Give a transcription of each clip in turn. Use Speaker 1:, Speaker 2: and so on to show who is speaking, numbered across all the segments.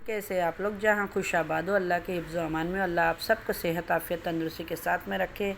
Speaker 1: कैसे आप लोग, जहाँ खुश आबाद हो, अल्लाह के हिफ्ज़ अमान में अल्लाह आप सबको सेहत आफियत तंदुरुस्ती के साथ में रखे।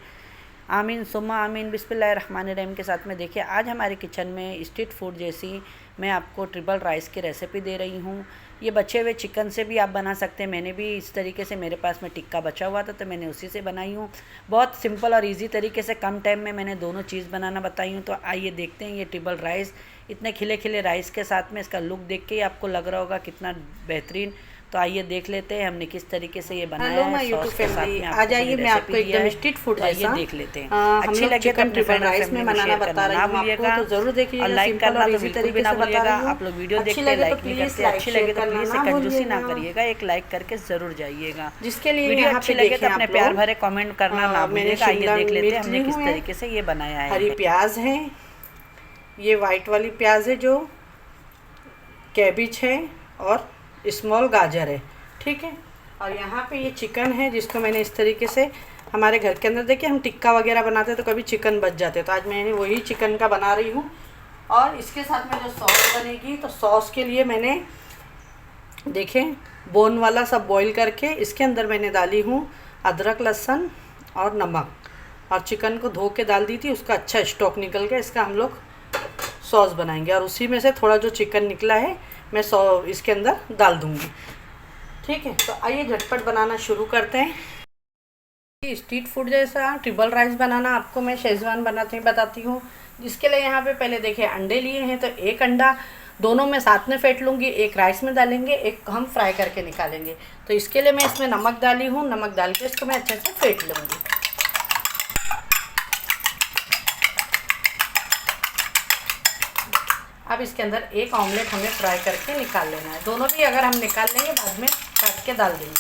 Speaker 1: आमीन सुम्मा आमीन। बिस्मिल्लाहिर्रहमानिर्रहीम के साथ में देखिए, आज हमारे किचन में स्ट्रीट फूड जैसी मैं आपको ट्रिपल राइस की रेसिपी दे रही हूँ। ये बचे हुए चिकन से भी आप बना सकते हैं। मैंने भी इस तरीके से, मेरे पास में टिक्का बचा हुआ था तो मैंने उसी से बनाई हूँ। बहुत सिंपल और इजी तरीके से कम टाइम में मैंने दोनों चीज़ बनाना बताई हूँ। तो आइए देखते हैं ये ट्रिपल राइस। इतने खिले खिले राइस के साथ में इसका लुक देख के ही आपको लग रहा होगा कितना बेहतरीन। तो आइए देख लेते हैं हमने किस तरीके से ये बनाया है। सॉस के साथ में
Speaker 2: आ जाइए, मैं आपको एकदम स्ट्रीट फूड
Speaker 1: जैसा देख लेते हैं।
Speaker 2: अच्छी लगे तो अपने फ्रेंड राइस में बनाना बता रही हूँ आपको, तो जरूर देखिएगा।
Speaker 1: और लाइक करना तो बिल्कुल भी ना भूलिएगा।
Speaker 2: आप
Speaker 1: आप लोग वीडियो देखते हैं लाइक नहीं करते, अच्छी लगे तो प्लीज कंजूसी ना करिएगा, एक लाइक करके जरूर जाइएगा।
Speaker 2: जिसके लिए
Speaker 1: वीडियो अच्छी लगे तो अपने प्यार भरे कमेंट करना ना भूलिएगा। आइए देख लेते हैं हमने किस तरीके से ये बनाया है।
Speaker 2: हरी प्याज है, ये वाइट वाली प्याज है, जो कैबिज है और स्मॉल गाजर है, ठीक है। और यहाँ पे ये चिकन है जिसको मैंने इस तरीके से, हमारे घर के अंदर देखिए हम टिक्का वगैरह बनाते हैं तो कभी चिकन बच जाते हैं, तो आज मैंने वही चिकन का बना रही हूँ। और इसके साथ में जो सॉस बनेगी, तो सॉस के लिए मैंने देखें बोन वाला सब बॉईल करके इसके अंदर मैंने डाली हूँ अदरक लहसुन और नमक, और चिकन को धो के डाल दी थी, उसका अच्छा स्टॉक निकल गया। इसका हम लोग सॉस बनाएंगे और उसी में से थोड़ा जो चिकन निकला है मैं इसके अंदर डाल दूँगी, ठीक है। तो आइए झटपट बनाना शुरू करते हैं। स्ट्रीट फूड जैसा ट्रिपल राइस बनाना आपको मैं शेजवान बताती हूँ। जिसके लिए यहाँ पे पहले देखिए अंडे लिए हैं, तो एक अंडा दोनों में साथ में फेंट लूँगी, एक राइस में डालेंगे, एक हम फ्राई करके निकालेंगे। तो इसके लिए मैं इसमें नमक डाली हूँ, नमक डाल के इसको मैं अच्छे से फेंट लूँगी। अब इसके अंदर एक ऑमलेट हमें फ्राई करके निकाल लेना है। दोनों भी अगर हम निकाल लेंगे बाद में काट के डाल देंगे,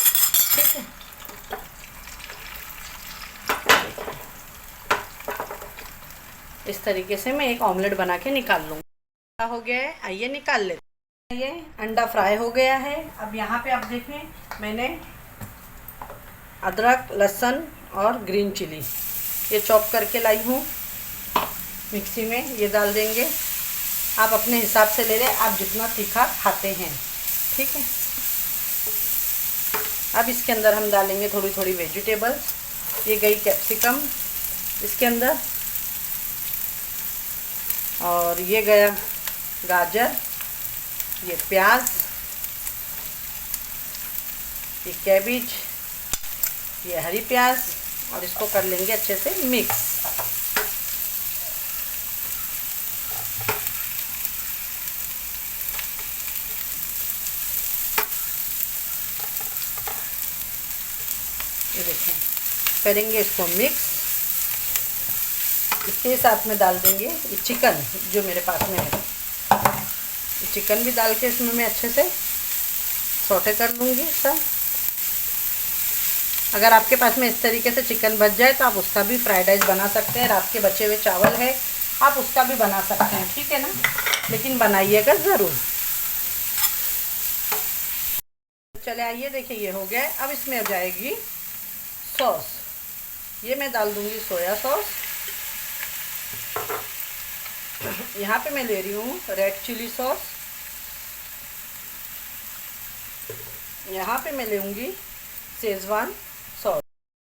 Speaker 2: ठीक है। इस तरीके से मैं एक ऑमलेट बना के निकाल लूँगी। हो गया है, आइए निकाल लेते हैं। ये अंडा फ्राई हो गया है। अब यहाँ पे आप देखें मैंने अदरक लहसुन और ग्रीन चिली ये चॉप करके लाई हूँ मिक्सी में, ये डाल देंगे। आप अपने हिसाब से ले लें, आप जितना तीखा खाते हैं, ठीक है। अब इसके अंदर हम डालेंगे थोड़ी थोड़ी वेजिटेबल्स। ये गई कैप्सिकम इसके अंदर, और ये गया गाजर, ये प्याज, ये कैबिज, ये हरी प्याज, और इसको कर लेंगे अच्छे से मिक्स। ये देखें, करेंगे इसको मिक्स। इसके साथ में डाल देंगे ये चिकन जो मेरे पास में है, ये चिकन भी डाल के इसमें मैं अच्छे से सौटे कर लूँगी सब। अगर आपके पास में इस तरीके से चिकन बच जाए तो आप उसका भी फ्राइड राइस बना सकते हैं। रात के बचे हुए चावल है, आप उसका भी बना सकते हैं, ठीक है ना, लेकिन बनाइएगा ज़रूर। चले आइए, देखिए ये हो गया है। अब इसमें आ जाएगी सॉस। ये मैं डाल दूंगी सोया सॉस। यहाँ पे मैं ले रही हूँ रेड चिली सॉस। यहाँ पे मैं लूँगी शेजवान सॉस।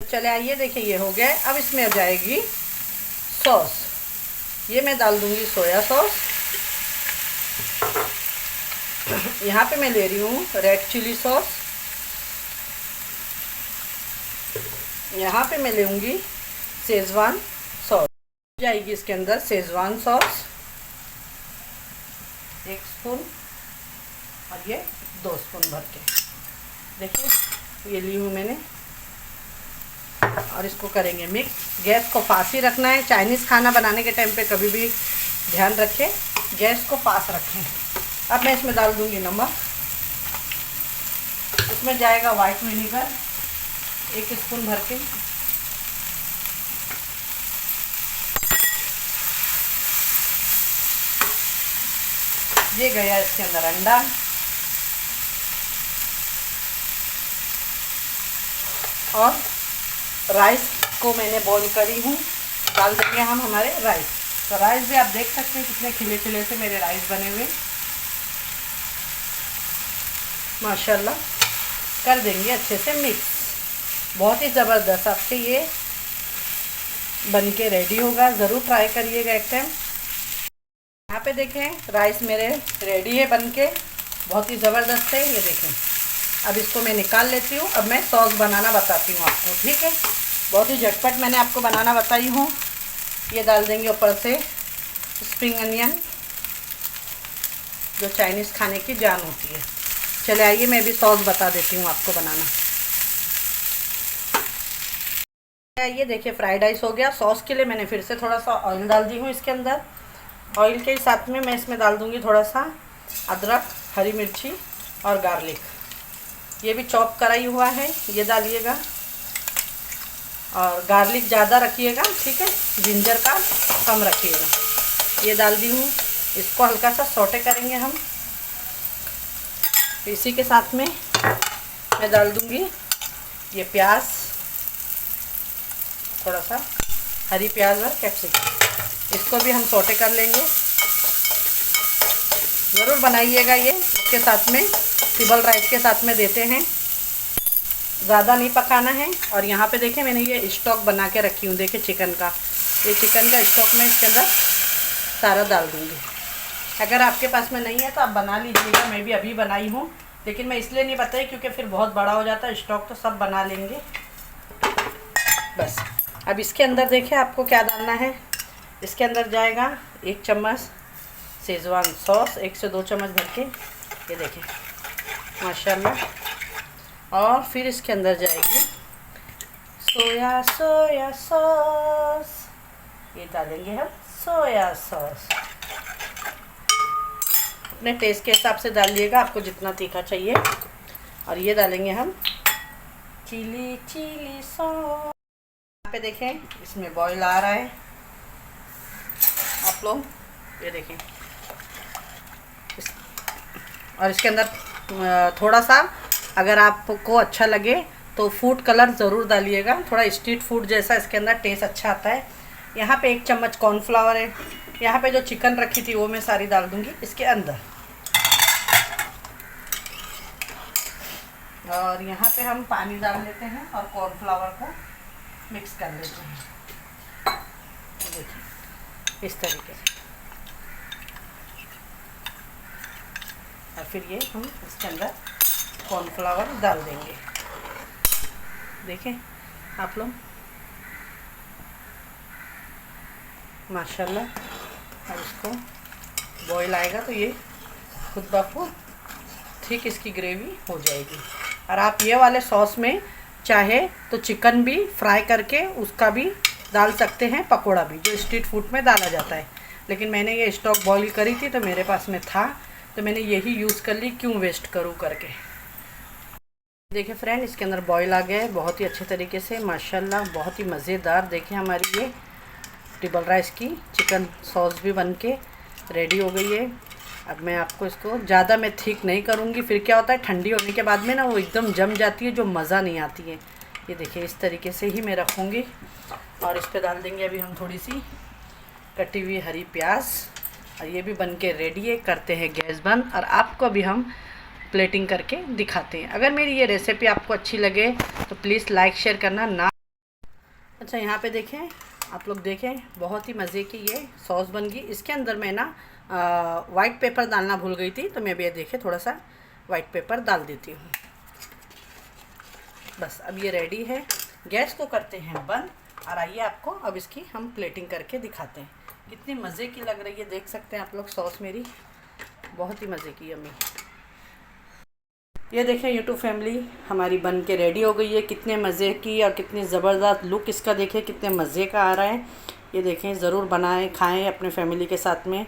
Speaker 2: चले आइए, देखिए ये हो गया है। अब इसमें आ जाएगी सॉस। ये मैं डाल दूंगी सोया सॉस। यहाँ पे मैं ले रही हूँ रेड चिली सॉस। यहाँ पे मैं लूँगी शेजवान सॉस। जाएगी इसके अंदर शेजवान सॉस 1 स्पून, और ये 2 स्पून भर के, देखिए ये ली हूँ मैंने। और इसको करेंगे मिक्स। गैस को फास्ट ही रखना है। चाइनीज़ खाना बनाने के टाइम पे कभी भी ध्यान रखें, गैस को फास्ट रखें। अब मैं इसमें डाल दूँगी नमक। इसमें जाएगा वाइट विनेगर 1 स्पून भर के। ये गया इसके अंदर अंडा, और राइस को मैंने बॉईल करी हूँ, डाल देंगे हम हमारे राइस। तो राइस भी आप देख सकते हैं कितने खिले खिले से मेरे राइस बने हुए। माशाल्लाह कर देंगे अच्छे से मिक्स। बहुत ही ज़बरदस्त आपसे ये बन के रेडी होगा, ज़रूर ट्राई करिएगा एक टाइम। यहाँ पे देखें राइस मेरे रेडी है बन के, बहुत ही ज़बरदस्त है। ये देखें, अब इसको मैं निकाल लेती हूँ। अब मैं सॉस बनाना बताती हूँ आपको, ठीक है। बहुत ही झटपट मैंने आपको बनाना बताई हूँ। ये डाल देंगे ऊपर से स्प्रिंग अनियन, जो चाइनीज़ खाने की जान होती है। चले आइए मैं भी सॉस बता देती हूँ आपको बनाना। ये देखिए फ्राइड राइस हो गया। सॉस के लिए मैंने फिर से थोड़ा सा ऑयल डाल दी हूँ इसके अंदर। ऑयल के साथ में मैं इसमें डाल दूँगी थोड़ा सा अदरक, हरी मिर्ची और गार्लिक। ये भी चॉप करा ही हुआ है, ये डालिएगा। और गार्लिक ज़्यादा रखिएगा, ठीक है, जिंजर का कम रखिएगा। ये डाल दी हूँ। इसको हल्का सा सौटे करेंगे हम। इसी के साथ में मैं डाल दूँगी ये प्याज, थोड़ा सा हरी प्याज और कैप्सिकम। इसको भी हम सौटे कर लेंगे। ज़रूर बनाइएगा ये, इसके साथ में टिबल राइस के साथ में देते हैं। ज़्यादा नहीं पकाना है। और यहाँ पे देखें मैंने ये स्टॉक बना के रखी हूँ, देखें चिकन का। ये चिकन का स्टॉक मैं इसके अंदर सारा डाल दूँगी। अगर आपके पास में नहीं है तो आप बना लीजिएगा, मैं भी अभी बनाई हूँ, लेकिन मैं इसलिए नहीं बताई क्योंकि फिर बहुत बड़ा हो जाता है। स्टॉक तो सब बना लेंगे बस। अब इसके अंदर देखिए आपको क्या डालना है। इसके अंदर जाएगा 1 चम्मच शेजवान सॉस, 1 से 2 चम्मच भर के, ये देखें माशाल्लाह। और फिर इसके अंदर जाएगी सोया सॉस, ये डालेंगे हम सोया सॉस। अपने टेस्ट के हिसाब से डालिएगा, आपको जितना तीखा चाहिए। और ये डालेंगे हम चिली सॉस। यहाँ पे देखें इसमें बॉईल आ रहा है, आप लोग ये देखें। और इसके अंदर थोड़ा सा अगर आपको अच्छा लगे तो फूड कलर ज़रूर डालिएगा, थोड़ा स्ट्रीट फूड जैसा इसके अंदर टेस्ट अच्छा आता है। यहाँ पे 1 चम्मच कॉर्नफ्लावर है। यहाँ पे जो चिकन रखी थी वो मैं सारी डाल दूँगी इसके अंदर। और यहाँ पे हम पानी डाल लेते हैं और कॉर्नफ्लावर को मिक्स कर लेते हैं, देखिए इस तरीके से। और फिर ये हम इसके अंदर कॉर्नफ्लावर डाल देंगे, देखें आप लोग माशाल्लाह। और इसको बॉईल आएगा तो ये खुद ब खुद ठीक इसकी ग्रेवी हो जाएगी। और आप ये वाले सॉस में चाहे तो चिकन भी फ्राई करके उसका भी डाल सकते हैं, पकोड़ा भी, जो स्ट्रीट फूड में डाला जाता है। लेकिन मैंने ये स्टॉक बॉईल करी थी तो मेरे पास में था, तो मैंने यही यूज़ कर ली, क्यों वेस्ट करूँ करके। देखिए फ्रेंड इसके अंदर बॉईल आ गया है बहुत ही अच्छे तरीके से माशाल्लाह, बहुत ही मज़ेदार। देखिए हमारी ये टिबल राइस की चिकन सॉस भी बन के रेडी हो गई है। अब मैं आपको इसको ज़्यादा मैं ठीक नहीं करूँगी, फिर क्या होता है ठंडी होने के बाद में ना वो एकदम जम जाती है, जो मज़ा नहीं आती है। ये देखिए इस तरीके से ही मैं रखूँगी। और इस पर डाल देंगे अभी हम थोड़ी सी कटी हुई हरी प्याज। और ये भी बन के रेडी है। करते हैं गैस बंद और आपको भी हम प्लेटिंग करके दिखाते हैं। अगर मेरी ये रेसिपी आपको अच्छी लगे तो प्लीज़ लाइक शेयर करना ना। अच्छा यहाँ पे देखें आप लोग, देखें बहुत ही मज़े की ये सॉस बन गई। इसके अंदर मैं ना वाइट पेपर डालना भूल गई थी, तो मैं भी ये देखें थोड़ा सा वाइट पेपर डाल देती हूँ। बस अब ये रेडी है। गैस को करते हैं बंद और आइए आपको अब इसकी हम प्लेटिंग करके दिखाते हैं। कितनी मज़े की लग रही है, देख सकते हैं आप लोग सॉस मेरी, बहुत ही मज़े की यम्मी। ये देखें यूट्यूब फैमिली हमारी बन के रेडी हो गई है। कितने मज़े की और कितनी ज़बरदस्त लुक इसका देखें, कितने मज़े का आ रहा है। ये देखें ज़रूर बनाएं, खाएं अपने फैमिली के साथ में।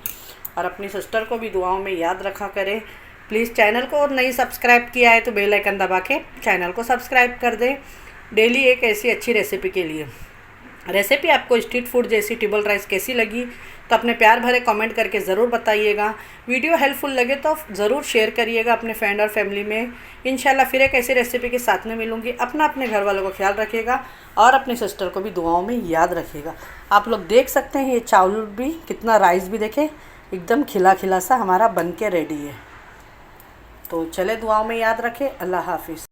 Speaker 2: और अपनी सिस्टर को भी दुआओं में याद रखा करें। प्लीज़ चैनल को नहीं सब्सक्राइब किया है तो बेल आइकन दबा के चैनल को सब्सक्राइब कर दें, डेली एक ऐसी अच्छी रेसिपी के लिए। रेसिपी आपको स्ट्रीट फूड जैसी टिबल राइस कैसी लगी तो अपने प्यार भरे कमेंट करके ज़रूर बताइएगा। वीडियो हेल्पफुल लगे तो ज़रूर शेयर करिएगा अपने फ्रेंड और फैमिली में। इंशाल्लाह फिर एक ऐसी रेसिपी के साथ में मिलूँगी। अपने घर वालों का ख्याल रखिएगा और अपनी सिस्टर को भी दुआओं में याद रखिएगा। आप लोग देख सकते हैं ये चावल भी, कितना राइस भी देखें एकदम खिला खिला सा हमारा बन के रेडी है। तो चले दुआओं में याद रखें। अल्लाह हाफिज़।